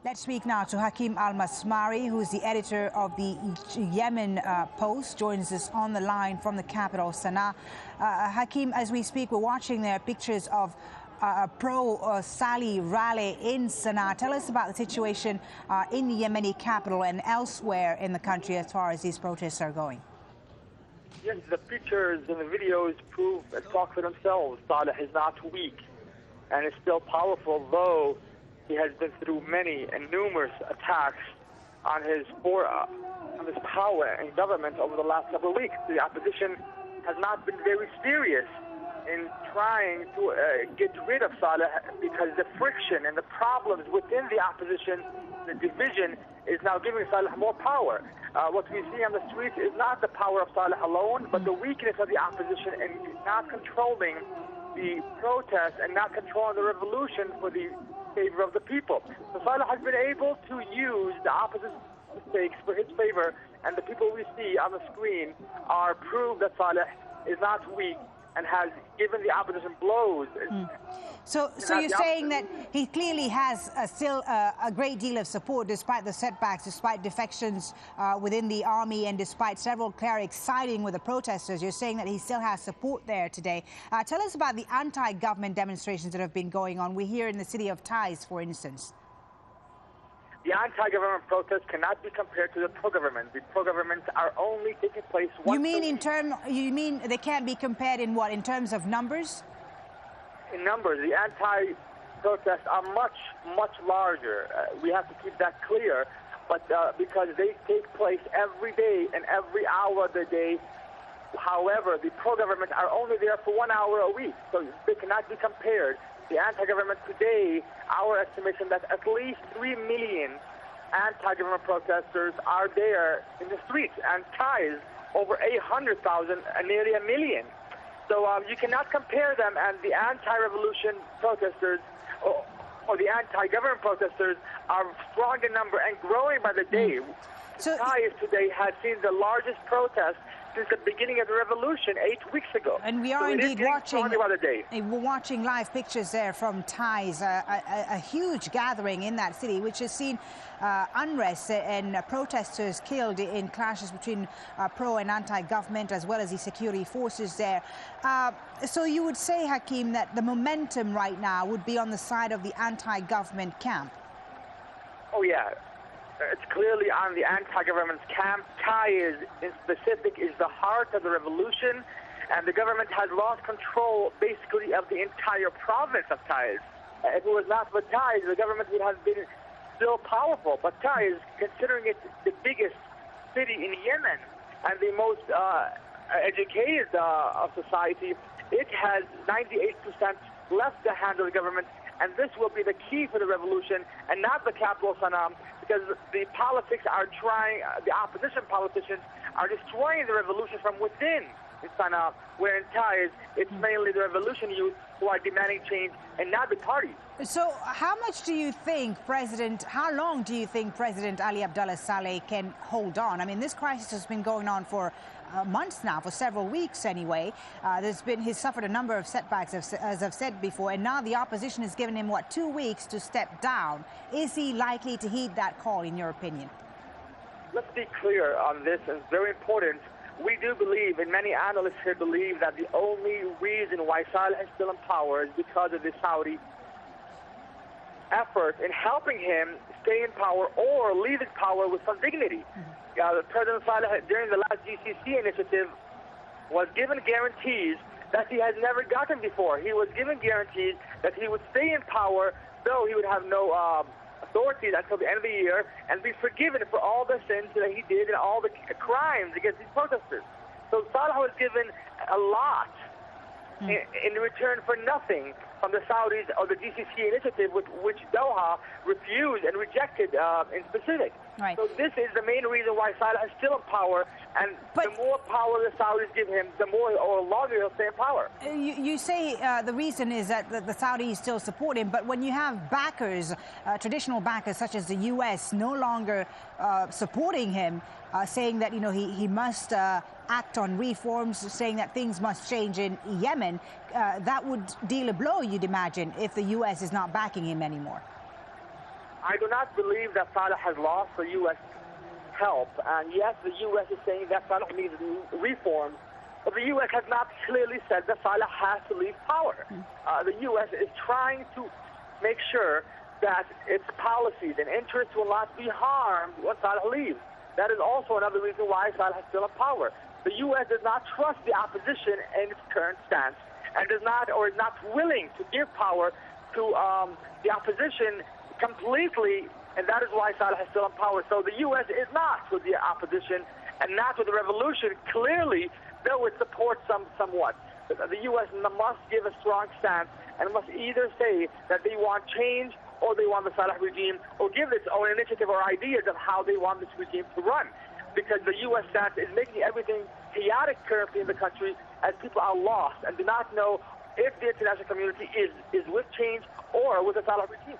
Let's speak now to Hakim Almasmari, who's the editor of the Yemen Post, joins us on the line from the capital, Sanaa. Hakim, as we speak, we're watching there pictures of a pro-Saleh rally in Sanaa. Tell us about the situation in the Yemeni capital and elsewhere in the country as far as these protests are going. Yes, the pictures and the videos prove and talk for themselves. Saleh is not weak and is still powerful, though he has been through many and numerous attacks on his power and government over the last several weeks. The opposition has not been very serious in trying to get rid of Saleh because the friction and the problems within the opposition, the division, is now giving Saleh more power. What we see on the streets is not the power of Saleh alone, but the weakness of the opposition and not controlling the protests and not controlling the revolution for the favor of the people. So Saleh has been able to use the opposition mistakes for his favor, and the people we see on the screen are proof that Saleh is not weak and has given the opposition blows. So you're saying that he clearly has still a great deal of support despite the setbacks, despite defections within the army, and despite several clerics siding with the protesters. You're saying that he still has support there today. Tell us about the anti-government demonstrations that have been going on. We're here in the city of Taiz, for instance. The anti-government protests cannot be compared to the pro-government. The pro-governments are only taking place once You mean they can't be compared in what? In terms of numbers? In numbers, the anti-protests are much, much larger. We have to keep that clear. But because they take place every day and every hour of the day. However, the pro-government are only there for 1 hour a week, so they cannot be compared. The anti-government today, our estimation that at least 3 million anti-government protesters are there in the streets, and Taiz over 800,000, nearly 1 million. So you cannot compare them, and the anti-revolution protesters or the anti-government protesters are strong in number and growing by the day. So Taiz today has seen the largest protest since the beginning of the revolution 8 weeks ago. And we are indeed watching live pictures there from Taiz, a huge gathering in that city, which has seen unrest and protesters killed in clashes between pro and anti-government, as well as the security forces there. So you would say, Hakim, that the momentum right now would be on the side of the anti-government camp? Oh, yeah. It's clearly on the anti-government's camp. Taiz, in specific, is the heart of the revolution, and the government has lost control, basically, of the entire province of Taiz. If it was not for Taiz, the government would have been still powerful. But Taiz, considering it's the biggest city in Yemen and the most educated of society, it has 98% left the hand of the government, and this will be the key for the revolution, and not the capital, Sanaa, because the politics are trying, the opposition politicians are destroying the revolution from within in Sanaa, where in Taiz, it's mainly the revolution youth who are demanding change and not the party. So how long do you think President Ali Abdullah Saleh can hold on? I mean, this crisis has been going on for months now, for several weeks anyway. He's suffered a number of setbacks, as I've said before, and now the opposition has given him, 2 weeks to step down. Is he likely to heed that call, in your opinion? Let's be clear on this, and it's very important. We do believe, and many analysts here believe, that the only reason why Saleh is still in power is because of the Saudi effort in helping him stay in power or leave his power with some dignity. President Saleh, during the last GCC initiative, was given guarantees that he has never gotten before. He was given guarantees that he would stay in power, though he would have no authorities until the end of the year, and be forgiven for all the sins that he did and all the crimes against these protesters. So Saleh was given a lot in return for nothing from the Saudis or the GCC initiative, which Doha refused and rejected in specific. Right. So this is the main reason why Saleh is still in power, and the more power the Saudis give him, the more or longer he'll stay in power. You say the reason is that the Saudis still support him, but when you have backers, traditional backers such as the U.S., no longer supporting him, saying that he must act on reforms, saying that things must change in Yemen, that would deal a blow, you'd imagine, if the U.S. is not backing him anymore. I do not believe that Saleh has lost the U.S. help. And yes, the U.S. is saying that Saleh needs reforms, but the U.S. has not clearly said that Saleh has to leave power. The U.S. is trying to make sure that its policies and interests will not be harmed when Saleh leaves. That is also another reason why Saleh is still in power. The U.S. does not trust the opposition in its current stance and does not, or is not willing to give power to the opposition completely, and that is why Saleh is still in power. So the U.S. is not with the opposition and not with the revolution, clearly, though it supports somewhat. The U.S. must give a strong stance and must either say that they want change or they want the Saleh regime, or give its own initiative or ideas of how they want this regime to run. Because the U.S. stance is making everything chaotic currently in the country as people are lost and do not know if the international community is with change or with the Saleh regime.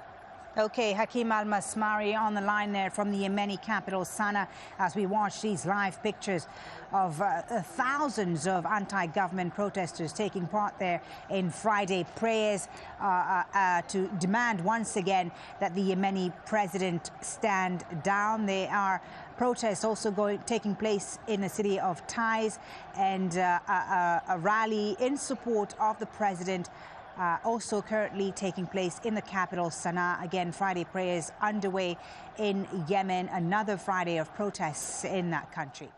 Okay, Hakim Almasmari on the line there from the Yemeni capital, Sanaa, as we watch these live pictures of thousands of anti-government protesters taking part there in Friday prayers to demand once again that the Yemeni president stand down. There are protests also taking place in the city of Taiz, and a rally in support of the president also currently taking place in the capital, Sanaa. Again, Friday prayers underway in Yemen, another Friday of protests in that country.